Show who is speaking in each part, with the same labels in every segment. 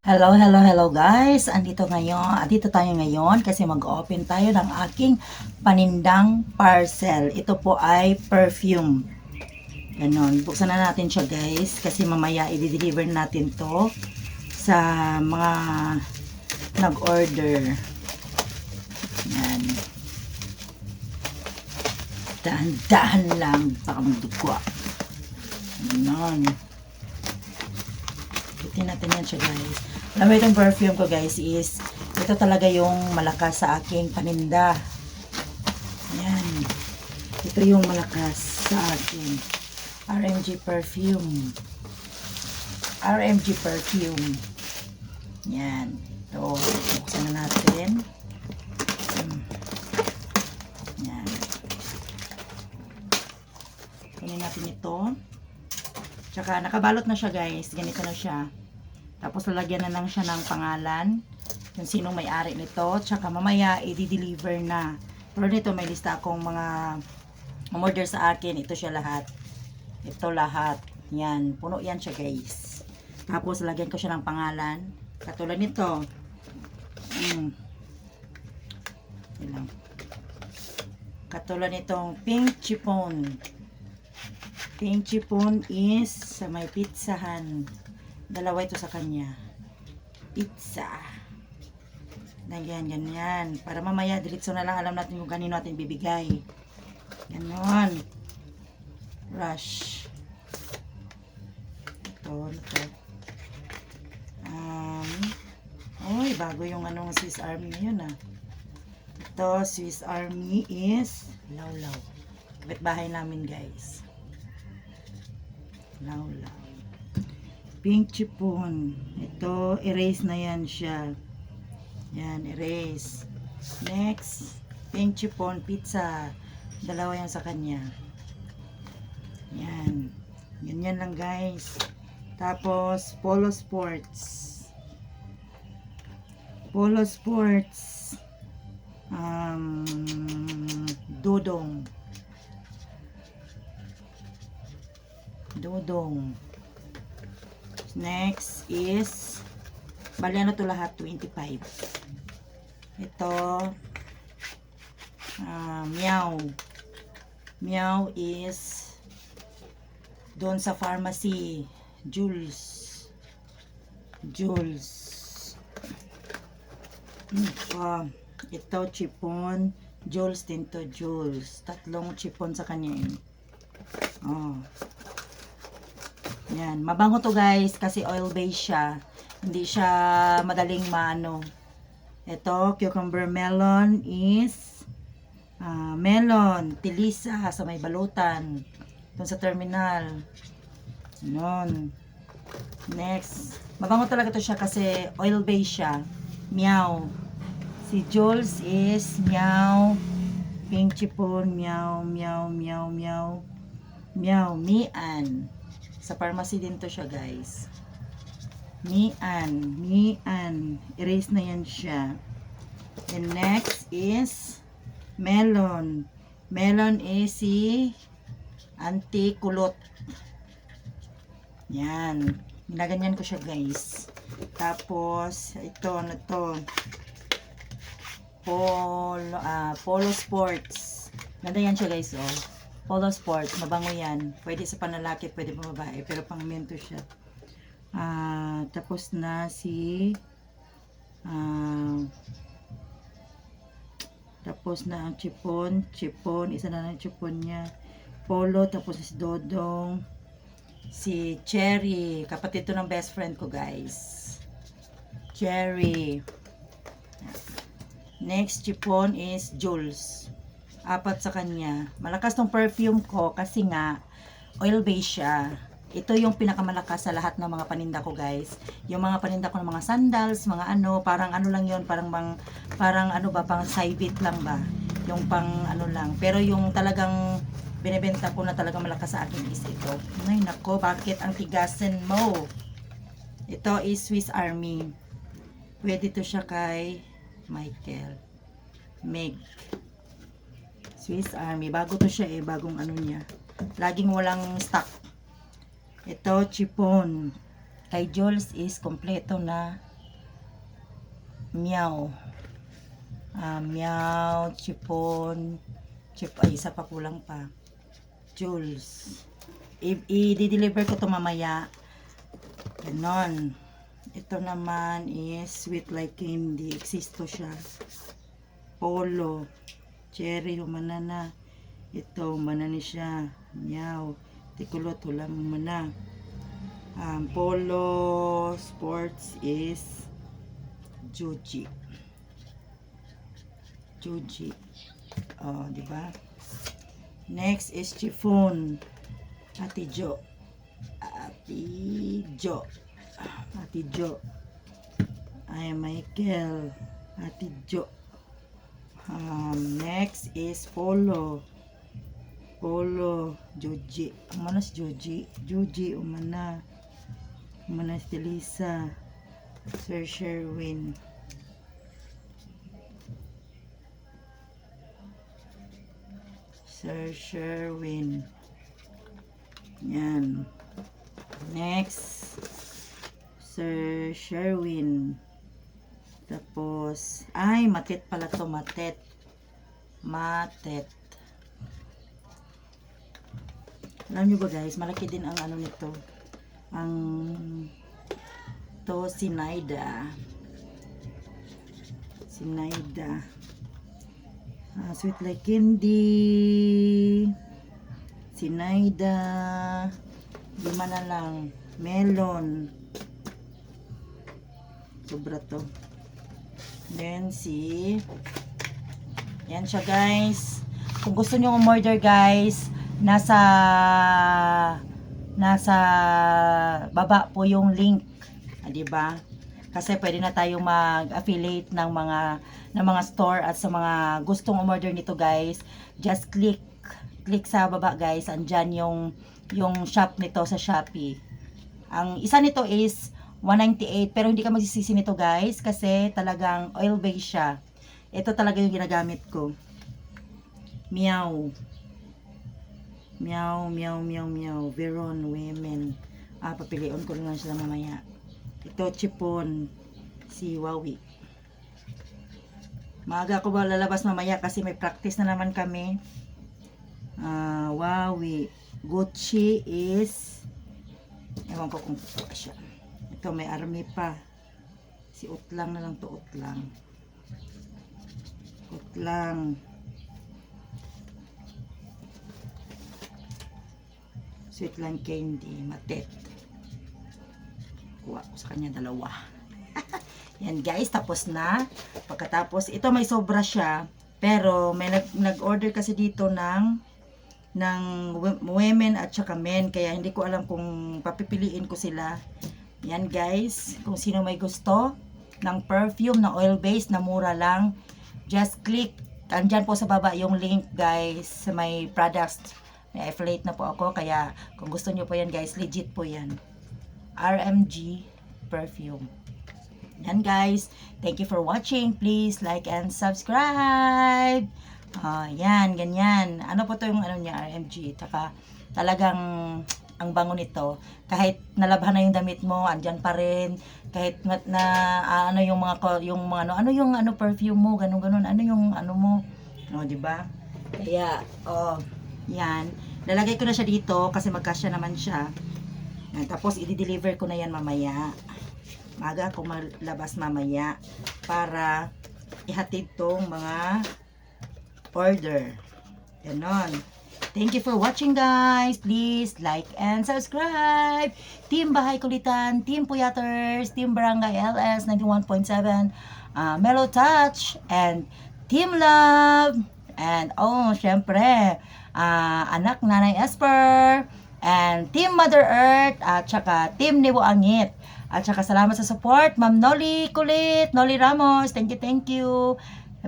Speaker 1: Hello, hello, hello guys. Andito tayo ngayon kasi mag-open tayo ng aking panindang parcel. Ito po ay perfume. Ganon. Buksan na natin siya guys kasi mamaya i-deliver natin to sa mga nag-order. Yan. Dahan-dahan lang. Baka magdugwa. Ganon. Tingnan natin yan siya guys. Alam mo itong perfume ko guys is ito talaga yung malakas sa aking paninda. Yan. Ito yung malakas sa akin. RMG perfume. RMG perfume. Yan. Ito. Buksan na natin. Yan. Kunin natin ito. Tsaka nakabalot na siya guys. Ganito na siya. Tapos lalagyan na lang siya ng pangalan. Kung sinong may-ari nito. Tsaka mamaya i-deliver na. Pero nito may lista akong mga order sa akin. Ito siya lahat. Ito lahat. Yan. Puno yan siya guys. Tapos lalagyan ko siya ng pangalan. Katulad nito. Ilang. Katulad nitong pink chiffon. Pink chiffon is sa may pizzahan. Dalawa ito sa kanya. Pizza. Ganyan. Para mamaya, diretso na lang alam natin kung kanino natin bibigay. Ganon. Rush. Ito. Oy, bago yung Swiss Army yun ah. Ito, Swiss Army is Lawlaw. Kapitbahay namin guys. Lawlaw. Pink chiffon. Ito, erase na yan siya. Yan, erase. Next, pink chiffon pizza. Dalawa yan sa kanya. Yan. Ganyan lang guys. Tapos, Polo Sports. Polo Sports. Dodong. Next is bali ano to lahat 25. Ito Meow is doon sa pharmacy Jules. Ito chiffon Jules Tinto Jules. Tatlong chiffon sa kanya yun. Yan, mabango to guys kasi oil based siya. Hindi siya madaling maano. Ito, cucumber melon is melon, tilisa sa may balutan. Doon sa terminal. Noon. Next, mabango talaga to siya kasi oil based siya. Meow. Si Jules is meow. Pink chiffon, meow. Mian. Sa pharmacy din to siya guys. Mian. Erase na yan siya. And next is melon. Melon is si Auntie Kulot. Yan. Ginaganyan ko siya guys. Tapos ito na to. Polo Sports. Ganda yan siya guys oh. Polo Sports, mabango yan. Pwede sa panlalaki, pwede pa babae. Pero pang mento siya. Tapos na si tapos na ang chiffon. Isa na lang chiffon niya. Polo, tapos si Dodong. Si Cherry. Kapatid to ng best friend ko guys. Cherry. Next chiffon is Jules. 4 sa kanya. Malakas tong perfume ko kasi nga oil based siya. Ito yung pinakamalakas sa lahat ng mga paninda ko guys. Yung mga paninda ko ng mga sandals, mga parang lang yon, parang pang side lang ba. Yung pang lang. Pero yung talagang binebenta ko na talagang malakas sa akin is ito. Ay nako, bakit ang tigasin mo? Ito is Swiss Army. Pwede to siya kay Michael. Meg. Swiss Army. Bago to siya bagong niya. Laging walang stock. Ito, chiffon. Kay Jules is kompleto na Meow. Meow, chipon, ay isa pa kulang pa. Jules. I-deliver ko to mamaya. Ganon. Ito naman is sweet like candy. Existo siya. Polo. Cherry, humana na. Ito, humana ni siya. Meow. Tikulot, hulam humana. Polo sports is Juji. Oh, di ba? Next is chiffon. Ate Jo. Ay, Michael. Ate Jo. Next is polo. Juji. Umana si Juji, umana. Umana si Lisa. Sir Sherwin. Yan. Next, Sir Sherwin. Tapos, ay, matet pala to, matet. Alam nyo ba guys, malaki din ang ano nito. Ang to, Sinaida. Sweet like candy. Sinaida. 5 na lang. Melon. Sobra to. Then yan siya guys. Kung gusto nyo umorder guys, nasa baba po yung link. Diba? Kasi pwede na tayong mag-affiliate ng mga store at sa mga gustong umorder nito guys. Just click sa baba guys. Andyan yung shop nito sa Shopee. Ang isa nito is 198 pero hindi ka magsisisi nito guys kasi talagang oil based siya. Ito talaga yung ginagamit ko. Meow. Veron women. Papiliin ko lang sila mamaya. Ito, chipon. Si Wawi. Maaga ko ba lalabas mamaya kasi may practice na naman kami. Wawi. Gucci is ewan ko kung kuha siya. Ito, may army pa. Si Utlang na lang to, Utlang. Sweet lang candy. Matet. Kuha ko sa kanya 2. Yan guys, tapos na. Pagkatapos, ito may sobra siya. Pero may nag-order kasi dito ng women at saka men. Kaya hindi ko alam kung papipiliin ko sila. Yan guys, kung sino may gusto ng perfume na oil based na mura lang, just click. Andyan po sa baba yung link guys sa may products. May affiliate na po ako. Kaya kung gusto nyo po yan guys, legit po yan. RMG perfume. Yan guys. Thank you for watching. Please like and subscribe. Yan, ganyan. Ano po to yung ano niya, RMG. Talagang ang bango nito. Kahit nalabhan na yung damit mo, andyan pa rin. Kahit ano yung mga perfume mo, ganun. Ano yung ano mo. No, di ba? Kaya yan. Lalagay ko na siya dito kasi magkasya naman siya. Yan, tapos i-deliver ko na yan mamaya. Maga ako malabas mamaya para ihatid tong mga order. Ganon. Thank you for watching guys. Please like and subscribe. Team Bahay Kulitan, Team Puyaters, Team Barangay LS 91.7, Mellow Touch, and Team Love. And syempre, anak Nanay Esper, and Team Mother Earth, at saka Team Nibo Angit. At saka salamat sa support, Ma'am Noli Kulit, Noli Ramos. Thank you.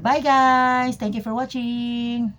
Speaker 1: Bye guys. Thank you for watching.